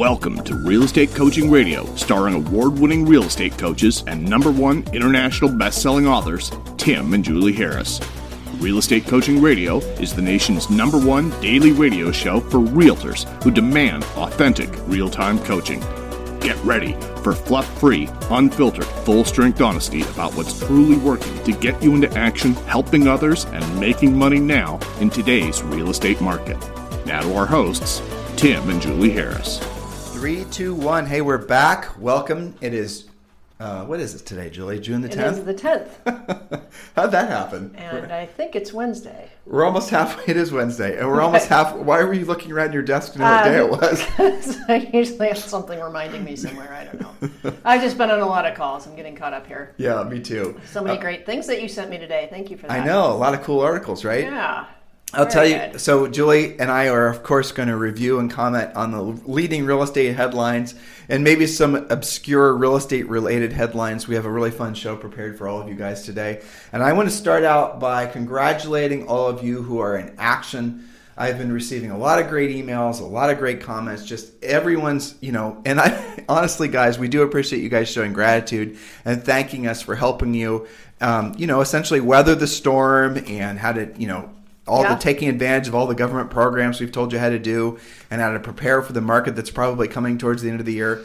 Welcome to Real Estate Coaching Radio, starring award-winning real estate coaches and #1 international best-selling authors, Tim and Julie Harris. Real Estate Coaching Radio is the nation's #1 daily radio show for realtors who demand authentic, real-time coaching. Get ready for fluff-free, unfiltered, full-strength honesty about what's truly working to get you into action, helping others, and making money now in today's real estate market. Now to our hosts, Tim and Julie Harris. 3, 2, 1. Hey, we're back. Welcome. It is, what is it today, Julie? June the 10th? It is the 10th. How'd that happen? And I think it's Wednesday. We're almost halfway. It is Wednesday. And we're almost half. Why were you looking around your desk to know what day it was? Because I usually have something reminding me somewhere. I don't know. I've just been on a lot of calls. I'm getting caught up here. Yeah, me too. So many great things that you sent me today. Thank you for that. I know. A lot of cool articles, right? Yeah. I'll tell you, so Julie and I are, of course, going to review and comment on the leading real estate headlines and maybe some obscure real estate-related headlines. We have a really fun show prepared for all of you guys today. And I want to start out by congratulating all of you who are in action. I've been receiving a lot of great emails, a lot of great comments, just everyone's, and I honestly, guys, we do appreciate you guys showing gratitude and thanking us for helping you, essentially weather the storm and how to, the taking advantage of all the government programs we've told you how to do and how to prepare for the market that's probably coming towards the end of the year.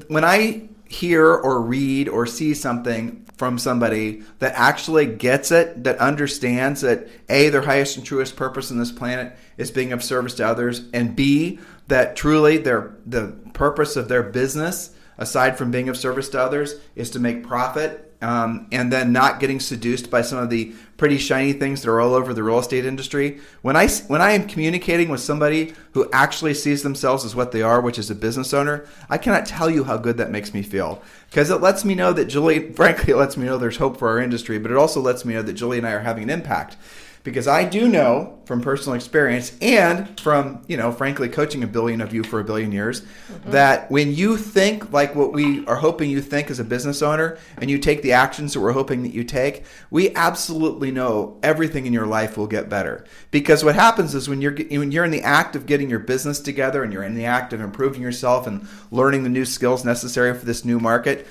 When I hear or read or see something from somebody that actually gets it, that understands that A, their highest and truest purpose on this planet is being of service to others, and B, that truly the purpose of their business, aside from being of service to others, is to make profit, and then not getting seduced by some of the pretty shiny things that are all over the real estate industry. When I am communicating with somebody who actually sees themselves as what they are, which is a business owner, I cannot tell you how good that makes me feel. Because it lets me know that frankly, it lets me know there's hope for our industry, but it also lets me know that Julie and I are having an impact. Because I do know from personal experience and from, frankly, coaching a billion of you for a billion years, that when you think like what we are hoping you think as a business owner and you take the actions that we're hoping that you take, we absolutely know everything in your life will get better. Because what happens is when you're in the act of getting your business together and you're in the act of improving yourself and learning the new skills necessary for this new market,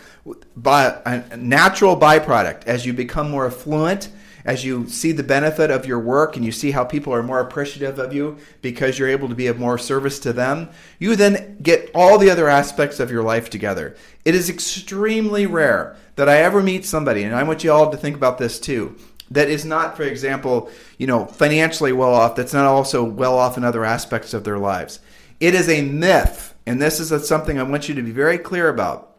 by a natural byproduct, as you become more affluent, as you see the benefit of your work and you see how people are more appreciative of you because you're able to be of more service to them, you then get all the other aspects of your life together. It is extremely rare that I ever meet somebody, and I want you all to think about this too, that is not, for example, financially well off, that's not also well off in other aspects of their lives. It is a myth, and this is something I want you to be very clear about.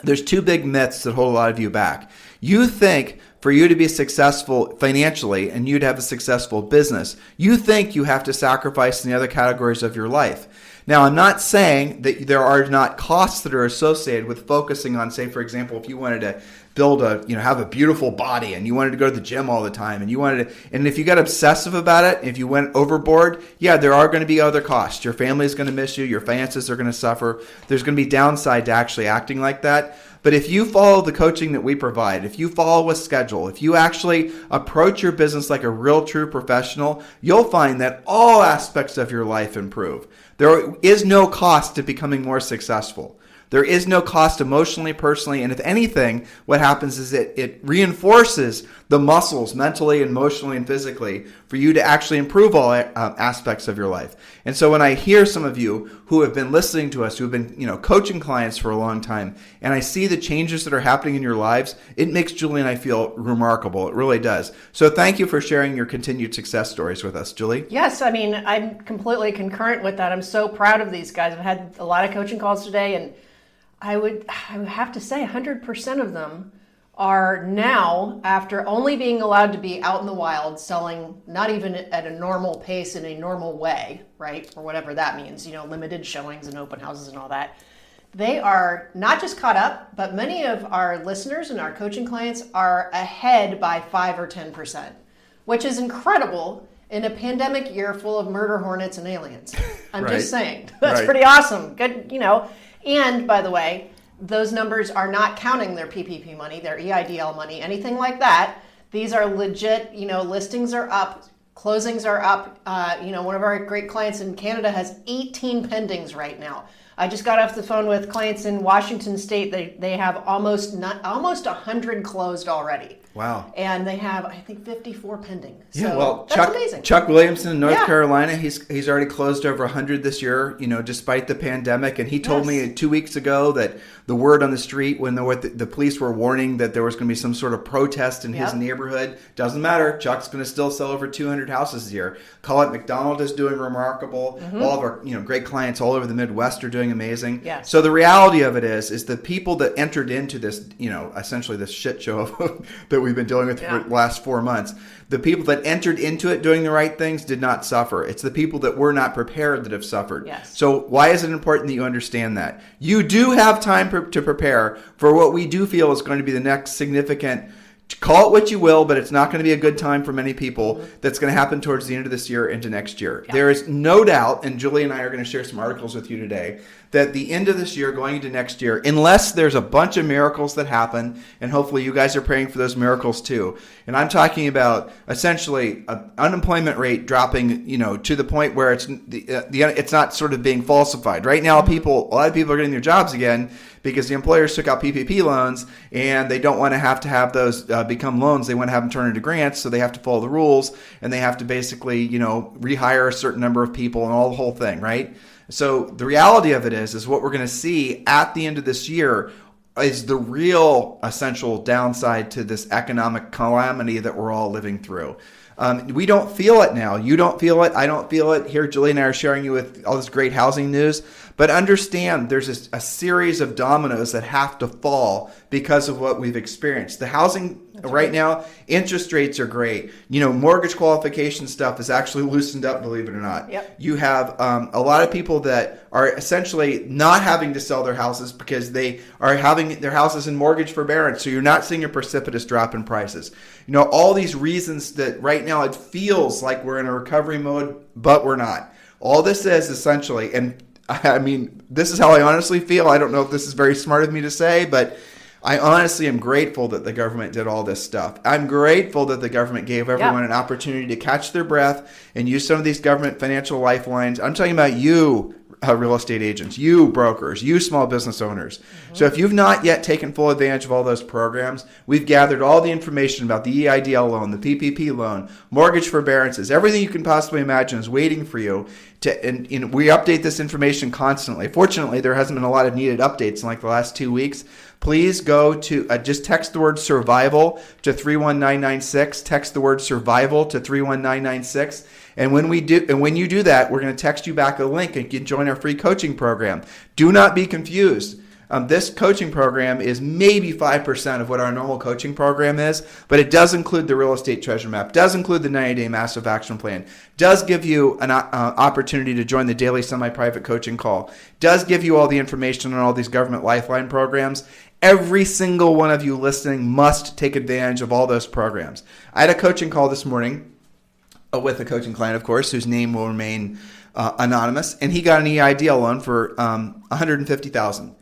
There's 2 big myths that hold a lot of you back. You think for you to be successful financially and you to have a successful business, you think you have to sacrifice in the other categories of your life. Now, I'm not saying that there are not costs that are associated with focusing on, say, for example, if you wanted to build have a beautiful body and you wanted to go to the gym all the time and if you got obsessive about it, if you went overboard, yeah, there are going to be other costs. Your family is going to miss you. Your finances are going to suffer. There's going to be downside to actually acting like that. But if you follow the coaching that we provide, if you follow a schedule, if you actually approach your business like a real true professional, you'll find that all aspects of your life improve. There is no cost to becoming more successful. There is no cost emotionally, personally, and if anything, what happens is it reinforces the muscles mentally, emotionally, and physically for you to actually improve all aspects of your life. And so when I hear some of you who have been listening to us, who have been coaching clients for a long time, and I see the changes that are happening in your lives, it makes Julie and I feel remarkable. It really does. So thank you for sharing your continued success stories with us, Julie. Yes, I'm completely concurrent with that. I'm so proud of these guys. I've had a lot of coaching calls today, and I would have to say 100% of them are now, after only being allowed to be out in the wild, selling not even at a normal pace in a normal way, right? Or whatever that means, limited showings and open houses and all that. They are not just caught up, but many of our listeners and our coaching clients are ahead by 5 or 10%, which is incredible in a pandemic year full of murder hornets and aliens. I'm just saying. That's pretty awesome. Good, And by the way, those numbers are not counting their PPP money, their EIDL money, anything like that. These are legit, listings are up, closings are up. One of our great clients in Canada has 18 pendings right now. I just got off the phone with clients in Washington State. They have almost 100 closed already. Wow. And they have, I think, 54 pending. So yeah, well, that's amazing. Chuck Williamson in North Carolina, he's already closed over 100 this year, despite the pandemic. And he told me 2 weeks ago that the word on the street when the police were warning that there was going to be some sort of protest in his neighborhood, doesn't matter. Chuck's going to still sell over 200 houses a year. Collette McDonald is doing remarkable. All of our great clients all over the Midwest are doing amazing. Yes. So the reality of it is the people that entered into this, essentially this shit show that we've been dealing with for the last 4 months, the people that entered into it doing the right things did not suffer. It's the people that were not prepared that have suffered. Yes. So why is it important that you understand that? You do have time to prepare for what we do feel is going to be the next significant, call it what you will, but it's not going to be a good time for many people. That's going to happen towards the end of this year into next year. There is no doubt, and Julie and I are going to share some articles with you today, that the end of this year going into next year, unless there's a bunch of miracles that happen, and hopefully you guys are praying for those miracles too. And I'm talking about essentially an unemployment rate dropping, to the point where it's not sort of being falsified. Right now, a lot of people are getting their jobs again because the employers took out PPP loans and they don't want to have those become loans. They want to have them turn into grants, so they have to follow the rules and they have to basically, rehire a certain number of people and all the whole thing, right? So the reality of it is what we're going to see at the end of this year is the real essential downside to this economic calamity that we're all living through. We don't feel it now. You don't feel it. I don't feel it. Here, Julie and I are sharing you with all this great housing news. But understand there's a series of dominoes that have to fall because of what we've experienced. The housing right now, interest rates are great. Mortgage qualification stuff is actually loosened up, believe it or not. Yep. You have a lot of people that are essentially not having to sell their houses because they are having their houses in mortgage forbearance. So you're not seeing a precipitous drop in prices. All these reasons that right now it feels like we're in a recovery mode, but we're not. All this is essentially, and I mean, this is how I honestly feel. I don't know if this is very smart of me to say, but I honestly am grateful that the government did all this stuff. I'm grateful that the government gave everyone an opportunity to catch their breath and use some of these government financial lifelines. I'm talking about you, real estate agents, you brokers, you small business owners. So if you've not yet taken full advantage of all those programs, we've gathered all the information about the EIDL loan, the PPP loan, mortgage forbearances, everything you can possibly imagine is waiting for you. And we update this information constantly. Fortunately, there hasn't been a lot of needed updates in like the last 2 weeks. Please go to, just text the word survival to 31996. Text the word survival to 31996. And when you do that, we're going to text you back a link and you can join our free coaching program. Do not be confused. This coaching program is maybe 5% of what our normal coaching program is, but it does include the real estate treasure map, does include the 90-day massive action plan, does give you an opportunity to join the daily semi-private coaching call, does give you all the information on all these government lifeline programs. Every single one of you listening must take advantage of all those programs. I had a coaching call this morning with a coaching client, of course, whose name will remain anonymous, and he got an EIDL loan for $150,000.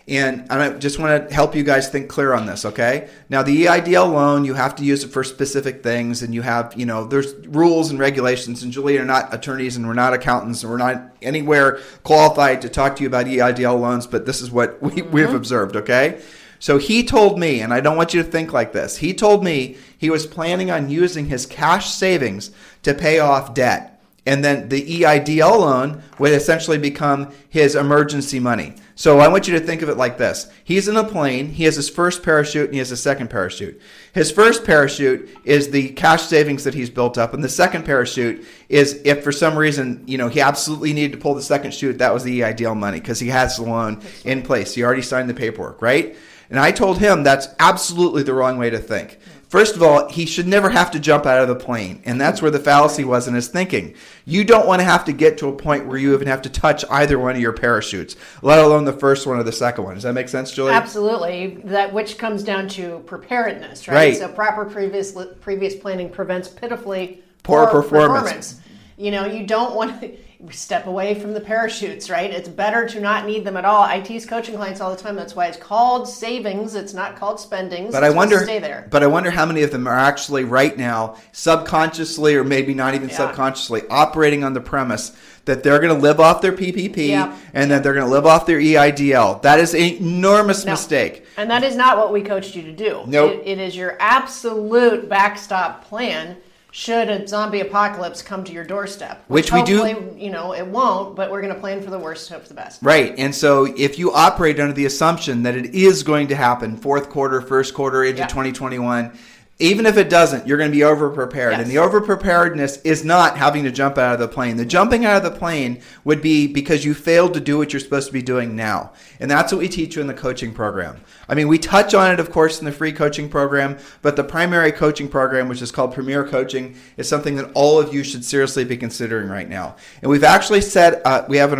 And I just want to help you guys think clear on this, okay? Now, the EIDL loan, you have to use it for specific things, and you have, there's rules and regulations, and Julie are not attorneys, and we're not accountants, and we're not anywhere qualified to talk to you about EIDL loans, but this is what we've observed, okay? So he told me, and I don't want you to think like this, he told me he was planning on using his cash savings to pay off debt. And then the EIDL loan would essentially become his emergency money. So I want you to think of it like this. He's in a plane. He has his first parachute and he has a second parachute. His first parachute is the cash savings that he's built up. And the second parachute is if for some reason, he absolutely needed to pull the second chute, that was the EIDL money because he has the loan in place. He already signed the paperwork, right? And I told him that's absolutely the wrong way to think. First of all, he should never have to jump out of the plane. And that's where the fallacy was in his thinking. You don't want to have to get to a point where you even have to touch either one of your parachutes, let alone the first one or the second one. Does that make sense, Julie? Absolutely. Which comes down to preparedness, right? So proper previous planning prevents pitifully poor performance. You don't want to... step away from the parachutes, right? It's better to not need them at all. I tease coaching clients all the time. That's why it's called savings. It's not called spendings. But I wonder, stay there. But I wonder how many of them are actually right now, subconsciously or maybe not even subconsciously, operating on the premise that they're going to live off their PPP and that they're going to live off their EIDL. That is an enormous mistake. And that is not what we coached you to do. Nope. It is your absolute backstop plan should a zombie apocalypse come to your doorstep. Which we do. It won't, but we're going to plan for the worst, hope for the best. Right. And so if you operate under the assumption that it is going to happen fourth quarter, first quarter into 2021, even if it doesn't, you're going to be over-prepared. Yes. And the over-preparedness is not having to jump out of the plane. The jumping out of the plane would be because you failed to do what you're supposed to be doing now. And that's what we teach you in the coaching program. I mean, we touch on it, of course, in the free coaching program, but the primary coaching program, which is called Premier Coaching, is something that all of you should seriously be considering right now. And we've actually said, we have,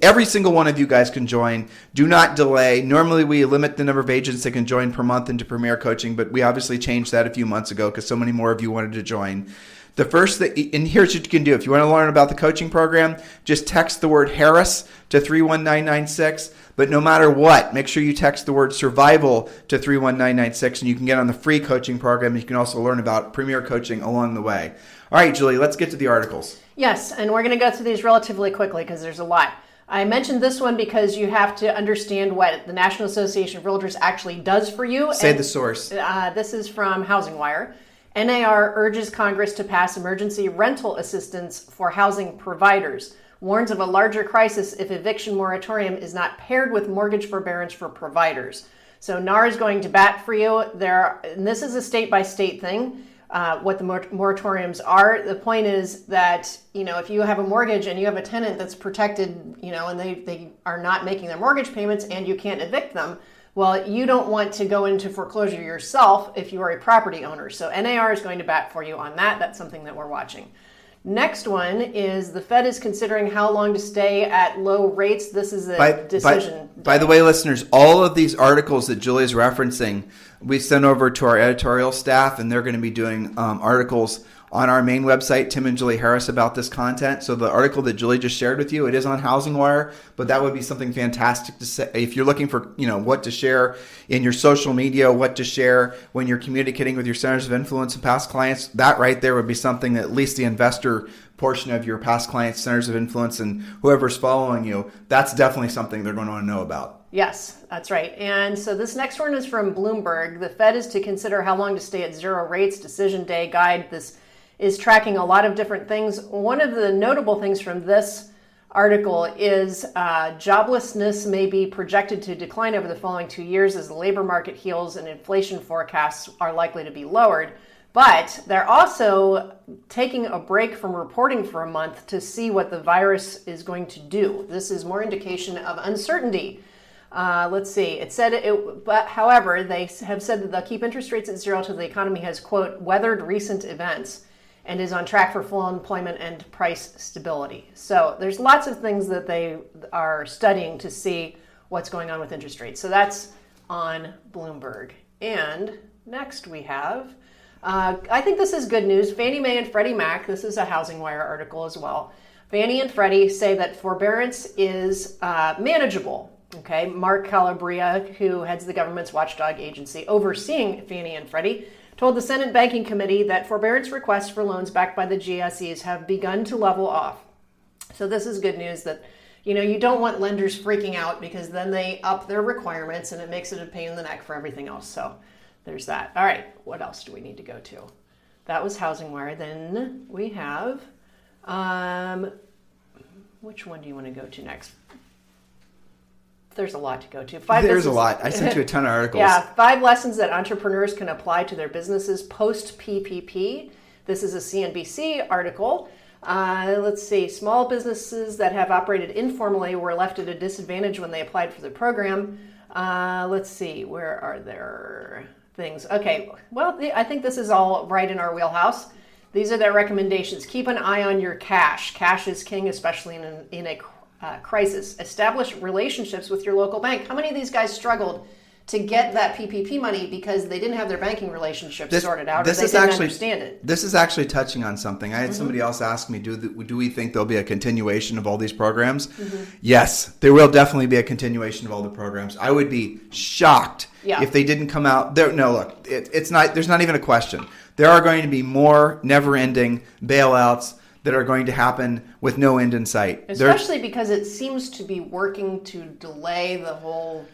every single one of you guys can join. Do not delay. Normally, we limit the number of agents that can join per month into Premier Coaching, but we obviously changed that a few months ago because so many more of you wanted to join. The first thing, and here's what you can do. If you want to learn about the coaching program, just text the word Harris to 31996. But no matter what, make sure you text the word survival to 31996, and you can get on the free coaching program. You can also learn about Premier Coaching along the way. All right, Julie, let's get to the articles. Yes, and we're going to go through these relatively quickly because there's a lot. I mentioned this one because you have to understand what the National Association of Realtors actually does for you. Say the source. This is from Housing Wire. NAR urges Congress to pass emergency rental assistance for housing providers. Warns of a larger crisis if eviction moratorium is not paired with mortgage forbearance for providers. So NAR is going to bat for you. And this is a state-by-state thing, what the moratoriums are. The point is that, if you have a mortgage and you have a tenant that's protected, and they are not making their mortgage payments and you can't evict them, well, you don't want to go into foreclosure yourself if you are a property owner. So NAR is going to bat for you on that. That's something that we're watching. Next one is the Fed is considering how long to stay at low rates. This is a decision. By the way, listeners, all of these articles that Julie is referencing, we sent over to our editorial staff, and they're going to be doing articles on our main website, Tim and Julie Harris, about this content. So the article that Julie just shared with you, it is on Housing Wire, but that would be something fantastic to say if you're looking for, what to share in your social media, what to share when you're communicating with your centers of influence and past clients. That right there would be something that at least the investor portion of your past clients, centers of influence, and whoever's following you, that's definitely something they're going to want to know about. Yes, that's right. And so this next one is from Bloomberg. The Fed is to consider how long to stay at zero rates. Decision day guide. This is tracking a lot of different things. One of the notable things from this article is joblessness may be projected to decline over the following 2 years as the labor market heals and inflation forecasts are likely to be lowered. But they're also taking a break from reporting for a month to see what the virus is going to do. This is more indication of uncertainty. Let's see. It said but however, they have said that they'll keep interest rates at zero until the economy has, quote, weathered recent events and is on track for full employment and price stability. So there's lots of things that they are studying to see what's going on with interest rates. So that's on Bloomberg. And next we have, I think this is good news. Fannie Mae and Freddie Mac, this is a Housing Wire article as well. Fannie and Freddie say that forbearance is manageable. Okay, Mark Calabria, who heads the government's watchdog agency overseeing Fannie and Freddie, told the Senate Banking Committee that forbearance requests for loans backed by the GSEs have begun to level off. So this is good news that, you don't want lenders freaking out because then they up their requirements and it makes it a pain in the neck for everything else. So there's that. All right, what else do we need to go to? That was Housing Wire. Then we have, which one do you want to go to next? There's a lot to go to. There's a lot. I sent you a ton of articles. Yeah, 5 lessons that entrepreneurs can apply to their businesses post-PPP. This is a CNBC article. Let's see. Small businesses that have operated informally were left at a disadvantage when they applied for the program. Let's see. Where are their things? Okay. Well, I think this is all right in our wheelhouse. These are their recommendations. Keep an eye on your cash. Cash is king, especially in a crisis. Establish relationships with your local bank. How many of these guys struggled to get that PPP money because they didn't have their banking relationship sorted out, or they didn't understand it. This is actually touching on something. I had somebody else ask me, do we think there'll be a continuation of all these programs? Yes, there will definitely be a continuation of all the programs. I would be shocked if they didn't come out. No, look, it's not. There's not even a question. There are going to be more never-ending bailouts that are going to happen with no end in sight. Especially because it seems to be working to delay the whole,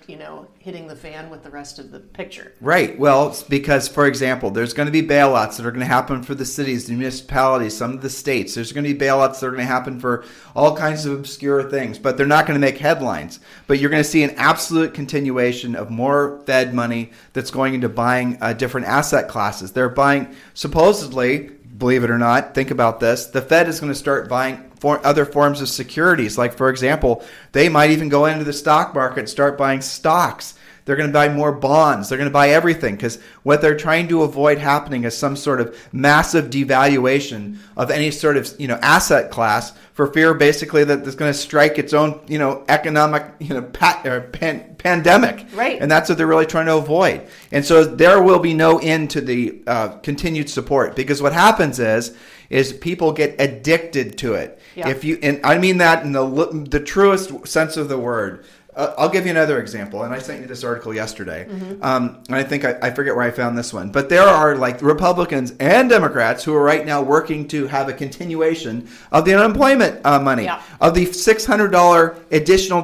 hitting the fan with the rest of the picture. Right. Well, it's because, for example, there's going to be bailouts that are going to happen for the cities, the municipalities, some of the states. There's going to be bailouts that are going to happen for all kinds of obscure things, but they're not going to make headlines. But you're going to see an absolute continuation of more Fed money that's going into buying different asset classes. They're buying, supposedly, believe it or not, think about this, the Fed is going to start buying other forms of securities. Like, for example, they might even go into the stock market and start buying stocks. They're going to buy more bonds. They're going to buy everything because what they're trying to avoid happening is some sort of massive devaluation of any sort of asset class for fear basically that it's going to strike its own economic pandemic. Right. And that's what they're really trying to avoid. And so there will be no end to the continued support because what happens is people get addicted to it. Yeah. And I mean that in the truest sense of the word. I'll give you another example, and I sent you this article yesterday, and I think I forget where I found this one, but there are like Republicans and Democrats who are right now working to have a continuation of the unemployment money, of the $600 additional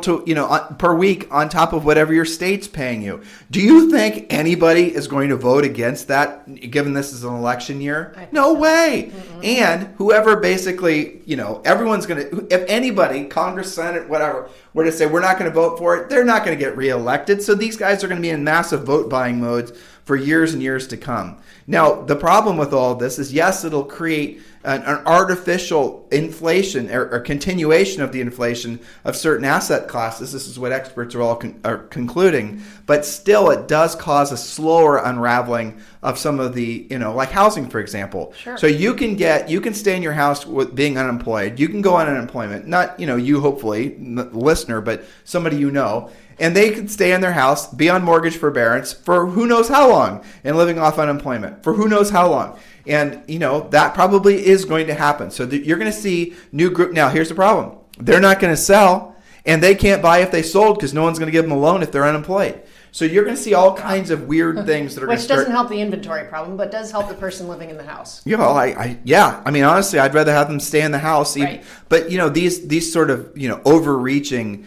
per week on top of whatever your state's paying you. Do you think anybody is going to vote against that, given this is an election year? No way. And whoever basically, everyone's going to, if anybody, Congress, Senate, whatever, were to say we're not going to vote for it, they're not going to get reelected. So these guys are going to be in massive vote buying modes for years and years to come. Now, the problem with all this is, yes, it'll create an artificial inflation or continuation of the inflation of certain asset classes. This is what experts are all concluding. But still, it does cause a slower unraveling of some of the, like housing, for example. Sure. So you can stay in your house with being unemployed. You can go on unemployment. Not, you hopefully, the listener, but somebody and they can stay in their house, be on mortgage forbearance for who knows how long, and living off unemployment for who knows how long. And, that probably is going to happen. So you're going to see new group. Now, here's the problem. They're not going to sell, and they can't buy if they sold because no one's going to give them a loan if they're unemployed. So you're going to see all kinds of weird things that are going to start. Which doesn't help the inventory problem, but does help the person living in the house. I mean, honestly, I'd rather have them stay in the house. Right. But, these sort of, overreaching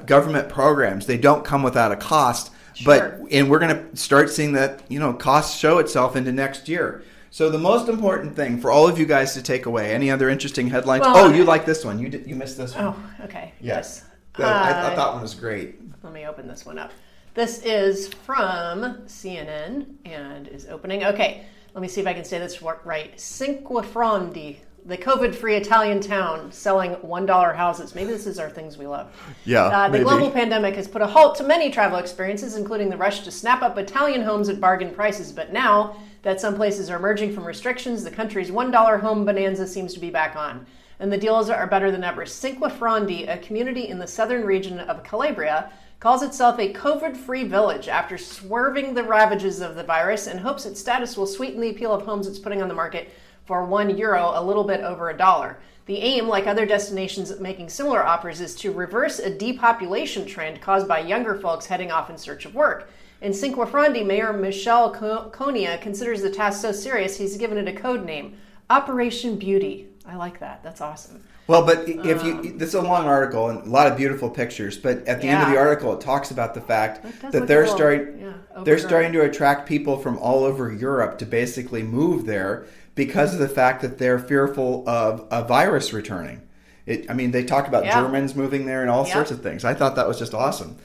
government programs, they don't come without a cost. Sure. And we're going to start seeing that, cost show itself into next year. So the most important thing for all of you guys to take away, any other interesting headlines? You like this one. You missed this one. Oh, okay. Yes. I thought that one was great. Let me open this one up. This is from CNN and is opening. Okay, let me see if I can say this right. Cinque Fondi, the COVID-free Italian town selling $1 houses. Maybe this is our things we love. Yeah, the global pandemic has put a halt to many travel experiences, including the rush to snap up Italian homes at bargain prices. But now that some places are emerging from restrictions, the country's $1 home bonanza seems to be back on. And the deals are better than ever. Cinque Fondi, a community in the southern region of Calabria, calls itself a COVID-free village after swerving the ravages of the virus and hopes its status will sweeten the appeal of homes it's putting on the market for €1, a little bit over $1. The aim, like other destinations making similar offers, is to reverse a depopulation trend caused by younger folks heading off in search of work. In Cinque Fondi, Mayor Michel Conia considers the task so serious he's given it a code name, Operation Beauty. I like that. That's awesome. Well, but this is a long article and a lot of beautiful pictures. But at the end of the article, it talks about the fact that they're starting to attract people from all over Europe to basically move there because of the fact that they're fearful of a virus returning. They talk about Germans moving there and all sorts of things. I thought that was just awesome.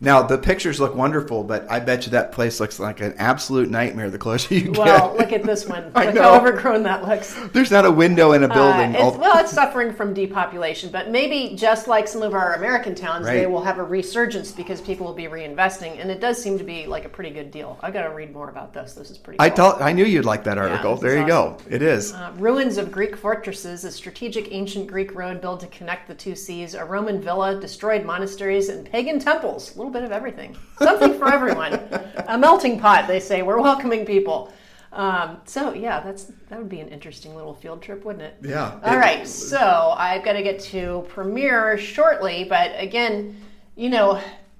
Now, the pictures look wonderful, but I bet you that place looks like an absolute nightmare the closer you get. Well, look at this one. I Look know. how overgrown that looks. There's not a window in a building. It's suffering from depopulation, but maybe just like some of our American towns, Right. they will have a resurgence because people will be reinvesting, and it does seem to be like a pretty good deal. I've got to read more about this. This is pretty cool. I knew you'd like that article. this There is you awesome. go. It is. Ruins of Greek fortresses, a strategic ancient Greek road built to connect the two seas, a Roman villa, destroyed monasteries, and pagan temples. A little little bit of everything. Something for everyone. A melting pot, they say. We're welcoming people. So yeah, that would be an interesting little field trip, wouldn't it? Yeah. All right, so I've got to get to Premiere shortly, but again,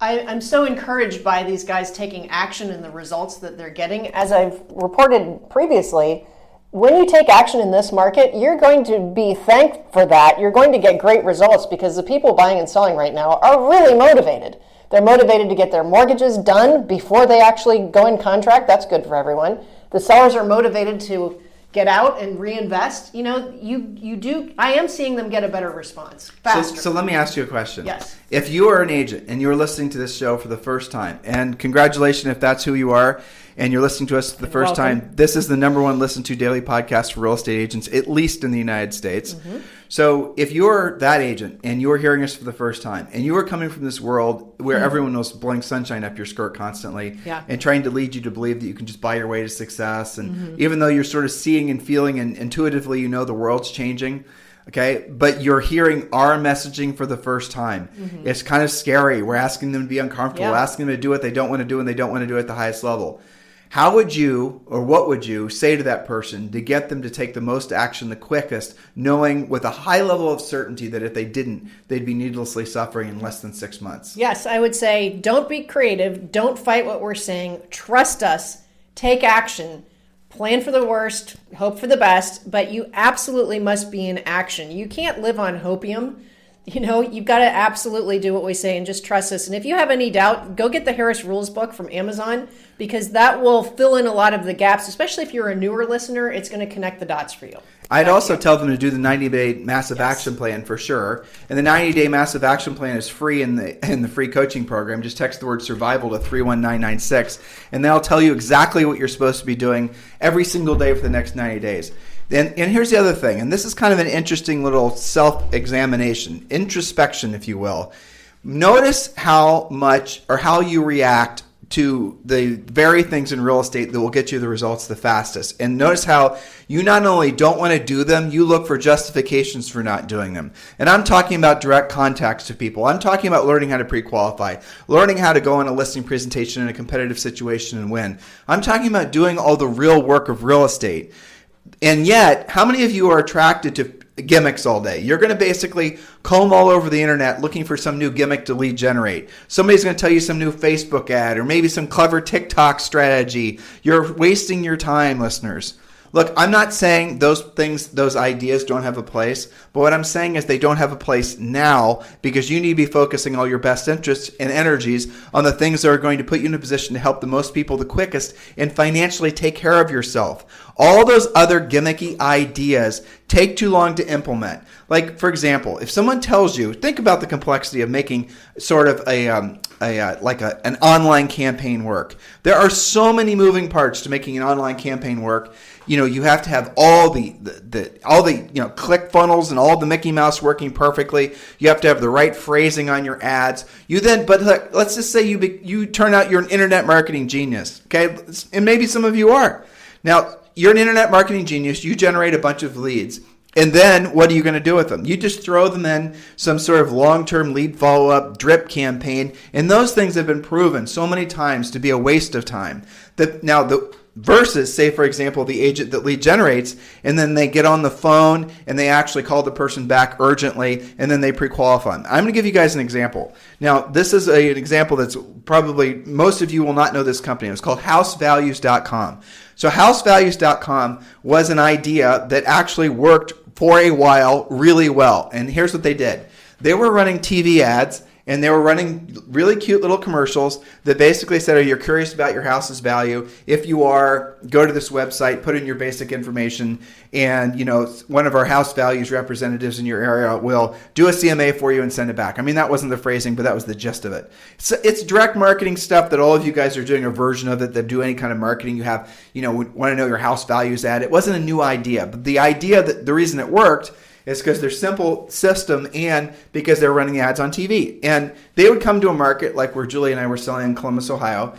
I'm so encouraged by these guys taking action and the results that they're getting. As I've reported previously, when you take action in this market, you're going to be thanked for that. You're going to get great results because the people buying and selling right now are really motivated. They're motivated to get their mortgages done before they actually go in contract. That's good for everyone. The sellers are motivated to get out and reinvest. I am seeing them get a better response faster. So let me ask you a question. Yes. If you are an agent and you're listening to this show for the first time, and congratulations if that's who you are, and you're listening to us for the first time, this is the number one listened to daily podcast for real estate agents, at least in the United States. Mm-hmm. So if you're that agent and you're hearing us for the first time and you are coming from this world where everyone knows blowing sunshine up your skirt constantly and trying to lead you to believe that you can just buy your way to success, and even though you're sort of seeing and feeling and intuitively the world's changing, okay, but you're hearing our messaging for the first time. It's kind of scary. We're asking them to be uncomfortable, asking them to do what they don't want to do and they don't want to do it at the highest level. How would you, or what would you say to that person to get them to take the most action the quickest, knowing with a high level of certainty that if they didn't, they'd be needlessly suffering in less than 6 months? Yes, I would say don't be creative. Don't fight what we're saying. Trust us. Take action. Plan for the worst. Hope for the best. But you absolutely must be in action. You can't live on hopium. You've got to absolutely do what we say and just trust us. And if you have any doubt, go get the Harris Rules book from Amazon, because that will fill in a lot of the gaps, especially if you're a newer listener. It's going to connect the dots for you. I'd also tell them to do the 90-day massive action plan for sure. And the 90-day massive action plan is free in the free coaching program. Just text the word survival to 31996, and they'll tell you exactly what you're supposed to be doing every single day for the next 90 days. And here's the other thing, and this is kind of an interesting little self-examination, introspection, if you will. Notice how much or how you react to the very things in real estate that will get you the results the fastest. And notice how you not only don't want to do them, you look for justifications for not doing them. And I'm talking about direct contacts to people. I'm talking about learning how to pre-qualify, learning how to go on a listing presentation in a competitive situation and win. I'm talking about doing all the real work of real estate. And yet, how many of you are attracted to gimmicks all day? You're going to basically comb all over the internet looking for some new gimmick to lead generate. Somebody's going to tell you some new Facebook ad or maybe some clever TikTok strategy. You're wasting your time, listeners. Look, I'm not saying those things, those ideas don't have a place, but what I'm saying is they don't have a place now because you need to be focusing all your best interests and energies on the things that are going to put you in a position to help the most people the quickest and financially take care of yourself. All those other gimmicky ideas take too long to implement. Like, for example, if someone tells you, think about the complexity of making sort of an online campaign work. There are so many moving parts to making an online campaign work. You have to have all the click funnels and all the Mickey Mouse working perfectly. You have to have the right phrasing on your ads. But let's just say you turn out you're an internet marketing genius, okay? And maybe some of you are. Now, you're an internet marketing genius. You generate a bunch of leads. And then what are you going to do with them? You just throw them in some sort of long-term lead follow-up drip campaign. And those things have been proven so many times to be a waste of time. Versus, say, for example, the agent that lead generates, and then they get on the phone and they actually call the person back urgently, and then they pre-qualify them. I'm going to give you guys an example. Now, this is an example that's probably, most of you will not know this company. It's called housevalues.com. So housevalues.com was an idea that actually worked for a while really well. And here's what they did. They were running TV ads, and they were running really cute little commercials that basically said, oh, you're curious about your house's value. If you are, go to this website, put in your basic information, and one of our house values representatives in your area will do a CMA for you and send it back. I mean, that wasn't the phrasing, but that was the gist of it. So it's direct marketing stuff that all of you guys are doing a version of it that do any kind of marketing. You have, want to know your house values ad. It wasn't a new idea, but the idea that the reason it worked is because they're simple system and because they're running ads on TV. And they would come to a market like where Julie and I were selling in Columbus, Ohio,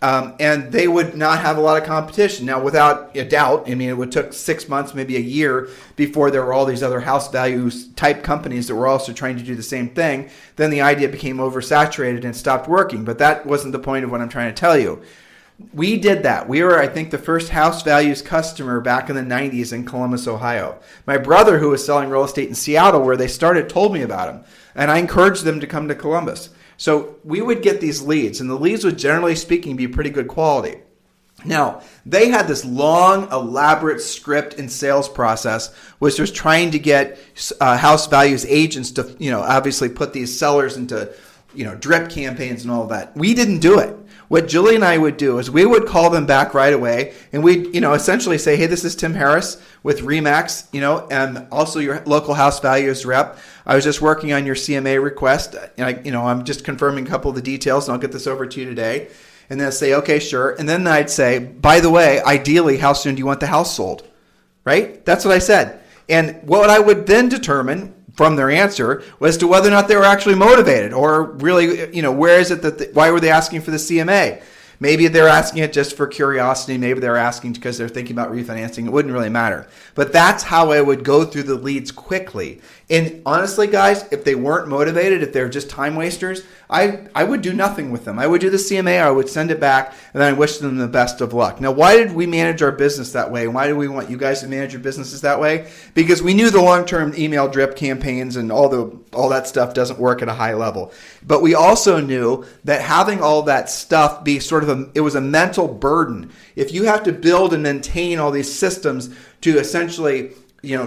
and they would not have a lot of competition. Now, without a doubt, I mean, it would took 6 months, maybe a year, before there were all these other house values type companies that were also trying to do the same thing. Then the idea became oversaturated and stopped working. But that wasn't the point of what I'm trying to tell you. We did that. We were, I think, the first house values customer back in the 90s in Columbus, Ohio. My brother, who was selling real estate in Seattle, where they started, told me about them. And I encouraged them to come to Columbus. So we would get these leads, and the leads would, generally speaking, be pretty good quality. Now, they had this long, elaborate script and sales process, which was trying to get house values agents to, obviously put these sellers into, drip campaigns and all of that. We didn't do it. What Julie and I would do is we would call them back right away, and we'd, essentially say, hey, this is Tim Harris with Remax, and also your local house values rep. I was just working on your CMA request, and I'm just confirming a couple of the details, and I'll get this over to you today. And then I'd say, okay, sure. And then I'd say, by the way, ideally, how soon do you want the house sold? Right? That's what I said. And what I would then determine from their answer was to whether or not they were actually motivated, or really, where is it that why were they asking for the CMA? Maybe they're asking it just for curiosity. Maybe they're asking because they're thinking about refinancing. It wouldn't really matter. But that's how I would go through the leads quickly. And honestly, guys, if they weren't motivated, if they're just time wasters, I would do nothing with them. I would do the CMA, I would send it back, and then I wish them the best of luck. Now, why did we manage our business that way? And why do we want you guys to manage your businesses that way? Because we knew the long-term email drip campaigns and all that stuff doesn't work at a high level. But we also knew that having all that stuff be sort of it was a mental burden. If you have to build and maintain all these systems to essentially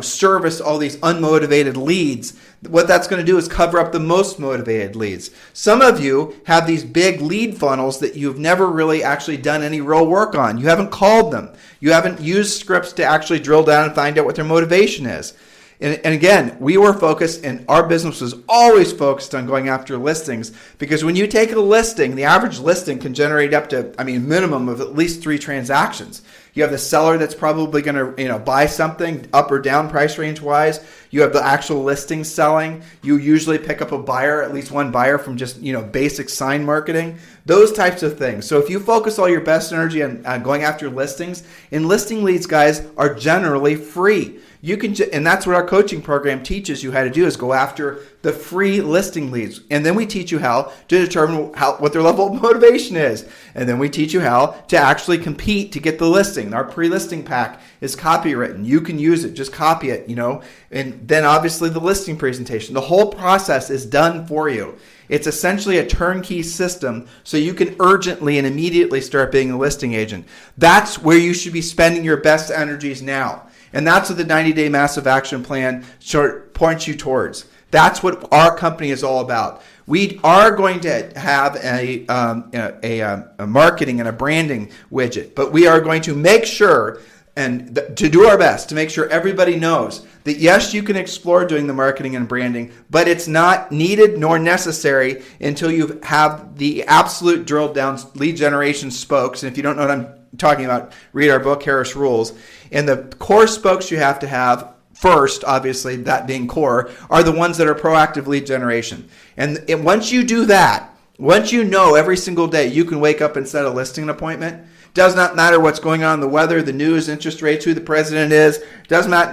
service all these unmotivated leads, what that's going to do is cover up the most motivated leads. Some of you have these big lead funnels that you've never really actually done any real work on. You haven't called them. You haven't used scripts to actually drill down and find out what their motivation is. And again, we were focused, and our business was always focused on going after listings, because when you take a listing, the average listing can generate up to, minimum of at least 3 transactions. You have the seller that's probably going to, buy something up or down price range wise. You have the actual listing selling. You usually pick up a buyer, at least one buyer from just, basic sign marketing, those types of things. So if you focus all your best energy on going after listings, and listing leads, guys, are generally free. You can, and that's what our coaching program teaches you how to do, is go after the free listing leads. And then we teach you how to determine what their level of motivation is. And then we teach you how to actually compete to get the listing. Our pre-listing pack is copywritten. You can use it, just copy it, and then obviously the listing presentation. The whole process is done for you. It's essentially a turnkey system, so you can urgently and immediately start being a listing agent. That's where you should be spending your best energies now. And that's what the 90-day massive action plan points you towards. That's what our company is all about. We are going to have a marketing and a branding widget, but we are going to make sure and to do our best to make sure everybody knows that yes, you can explore doing the marketing and branding, but it's not needed nor necessary until you have the absolute drilled down lead generation spokes. And if you don't know what I'm talking about, read our book, Harris Rules. And the core spokes you have to have first, obviously, that being core, are the ones that are proactive lead generation. And once you do that, once you know every single day you can wake up and set a listing appointment, does not matter what's going on in the weather, the news, interest rates, who the president is, does not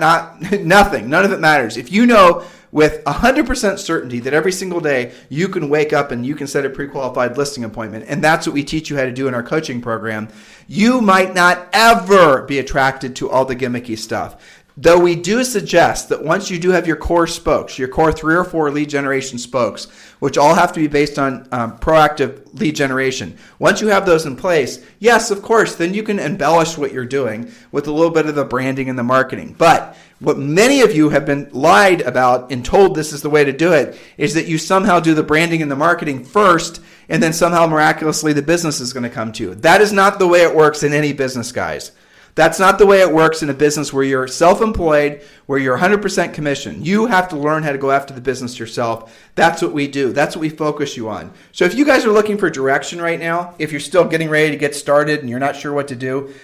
nothing. None of it matters. If you know with 100% certainty that every single day you can wake up and you can set a pre-qualified listing appointment, and that's what we teach you how to do in our coaching program, you might not ever be attracted to all the gimmicky stuff. Though we do suggest that once you do have your core spokes, your core 3 or 4 lead generation spokes, which all have to be based on proactive lead generation, once you have those in place, yes, of course, then you can embellish what you're doing with a little bit of the branding and the marketing. But what many of you have been lied about and told this is the way to do it is that you somehow do the branding and the marketing first, and then somehow miraculously the business is going to come to you. That is not the way it works in any business, guys. That's not the way it works in a business where you're self-employed, where you're 100% commission. You have to learn how to go after the business yourself. That's what we do. That's what we focus you on. So if you guys are looking for direction right now, if you're still getting ready to get started and you're not sure what to do,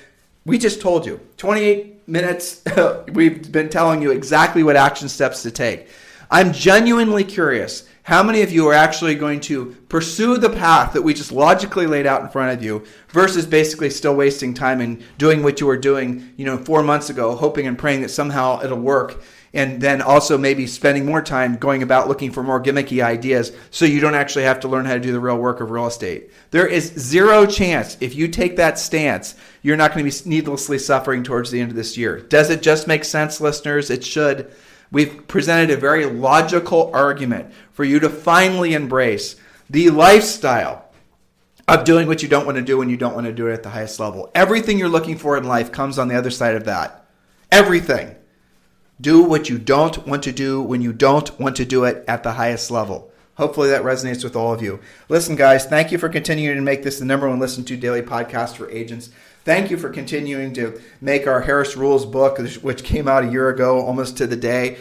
we just told you. 28 minutes, we've been telling you exactly what action steps to take. I'm genuinely curious. How many of you are actually going to pursue the path that we just logically laid out in front of you versus basically still wasting time and doing what you were doing, 4 months ago, hoping and praying that somehow it'll work, and then also maybe spending more time going about looking for more gimmicky ideas so you don't actually have to learn how to do the real work of real estate. There is zero chance if you take that stance, you're not going to be needlessly suffering towards the end of this year. Does it just make sense, listeners? It should. We've presented a very logical argument for you to finally embrace the lifestyle of doing what you don't want to do when you don't want to do it at the highest level. Everything you're looking for in life comes on the other side of that. Everything. Do what you don't want to do when you don't want to do it at the highest level. Hopefully that resonates with all of you. Listen, guys, thank you for continuing to make this the number one listened to daily podcast for agents. Thank you for continuing to make our Harris Rules book, which came out a year ago, almost to the day,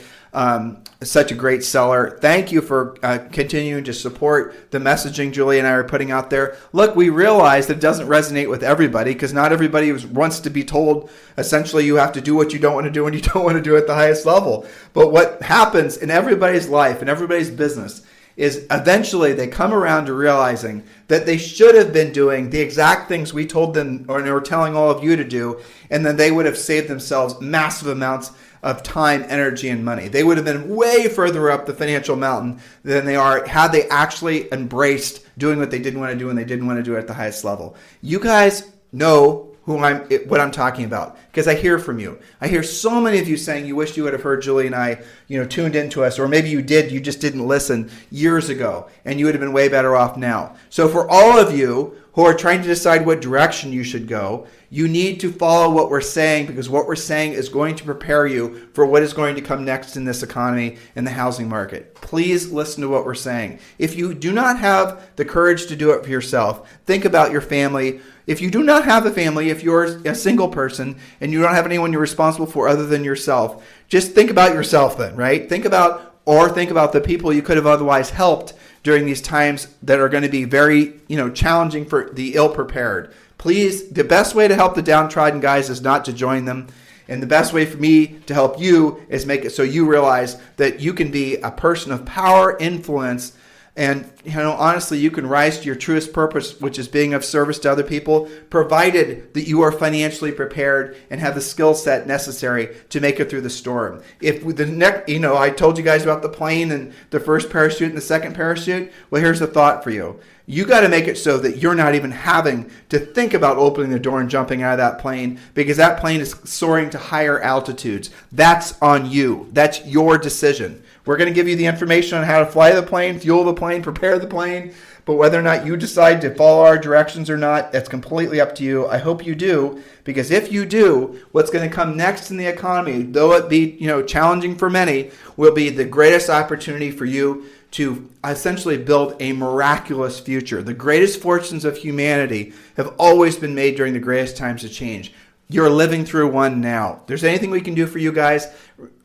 such a great seller. Thank you for continuing to support the messaging Julie and I are putting out there. Look, we realize that it doesn't resonate with everybody because not everybody wants to be told, essentially, you have to do what you don't want to do when you don't want to do it at the highest level. But what happens in everybody's life and everybody's business is eventually they come around to realizing that they should have been doing the exact things we told them or were telling all of you to do, and then they would have saved themselves massive amounts of time, energy, and money. They would have been way further up the financial mountain than they are had they actually embraced doing what they didn't want to do and they didn't want to do it at the highest level. You guys know what I'm talking about because I hear from you. I hear so many of you saying you wish you would have heard Julie and I, tuned into us, or maybe you did, you just didn't listen years ago, and you would have been way better off now. So for all of you who are trying to decide what direction you should go, you need to follow what we're saying because what we're saying is going to prepare you for what is going to come next in this economy and the housing market. Please listen to what we're saying. If you do not have the courage to do it for yourself, think about your family. If you do not have a family, if you're a single person and you don't have anyone you're responsible for other than yourself, just think about yourself then, right? Think about the people you could have otherwise helped during these times that are going to be very, challenging for the ill-prepared. Please, the best way to help the downtrodden guys is not to join them. And the best way for me to help you is make it so you realize that you can be a person of power, influence, and honestly, you can rise to your truest purpose, which is being of service to other people, provided that you are financially prepared and have the skill set necessary to make it through the storm. If I told you guys about the plane and the first parachute and the second parachute. Well, here's a thought for you. You got to make it so that you're not even having to think about opening the door and jumping out of that plane because that plane is soaring to higher altitudes. That's on you. That's your decision. We're going to give you the information on how to fly the plane, fuel the plane, prepare the plane, but whether or not you decide to follow our directions or not, that's completely up to you. I hope you do, because if you do, what's going to come next in the economy, though it be challenging for many, will be the greatest opportunity for you to essentially build a miraculous future. The greatest fortunes of humanity have always been made during the greatest times of change. You're living through one now. If there's anything we can do for you guys,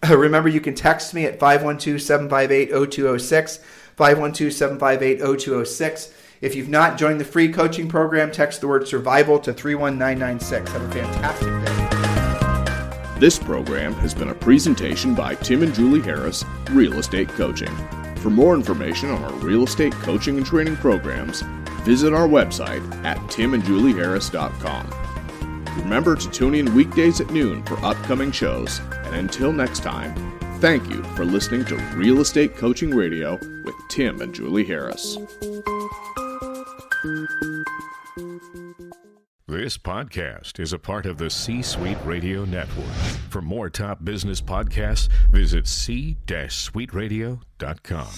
remember you can text me at 512-758-0206, 512-758-0206. If you've not joined the free coaching program, text the word survival to 31996. Have a fantastic day. This program has been a presentation by Tim and Julie Harris, Real Estate Coaching. For more information on our real estate coaching and training programs, visit our website at timandjulieharris.com. Remember to tune in weekdays at noon for upcoming shows. And until next time, thank you for listening to Real Estate Coaching Radio with Tim and Julie Harris. This podcast is a part of the C-Suite Radio Network. For more top business podcasts, visit c-suiteradio.com.